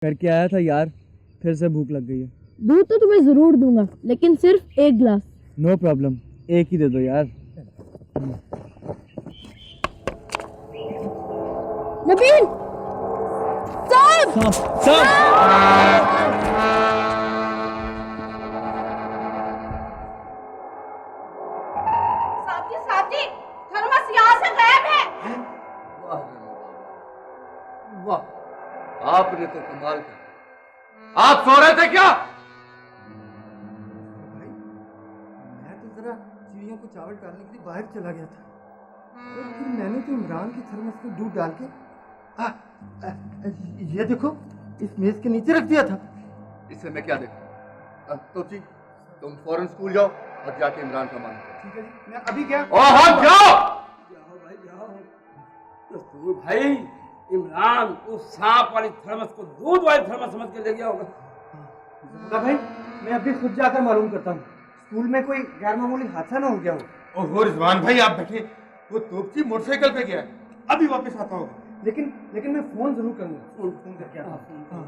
करके आया था यार, फिर से भूख लग गई है। दूध तो तुम्हें जरूर दूंगा, लेकिन सिर्फ एक गिलास। नो प्रॉब्लम, एक ही दे दो यार। नबील! सांप! सांप! सांप! साथी, थर्मस यहाँ से गायब है। वाह, आपने तो कमाल किया। आप सो रहे थे क्या? भाई, मैं तो जरा चिड़ियों को चावल डालने के लिए बाहर चला गया था, और फिर मैंने तो इमरान के थर्मस में दूध डाल के ये देखो इस मेज के नीचे रख दिया था। इससे मैं क्या देखूं? तो जी, तुम फौरन स्कूल जाओ और जाके इमरान का मान करो। ठीक है जी, मैं अभी क्या? और हम जाओ। जाओ भाई जाओ। तो भाई इमरान उस सांप वाली थर्मस को दूध वाली थर्मस समझ के ले गया होगा। भाई, मैं अभी खुद जाकर मालूम करता हूँ, स्कूल में कोई गैर मामूली हादसा ना हो गया हो। ओहो रिजवान भाई, आप बैठे। वो तोपची मोटरसाइकिल पे गया है, अभी वापस आता होगा। लेकिन मैं फोन जरूर करूंगा। फोन करके आता हूँ।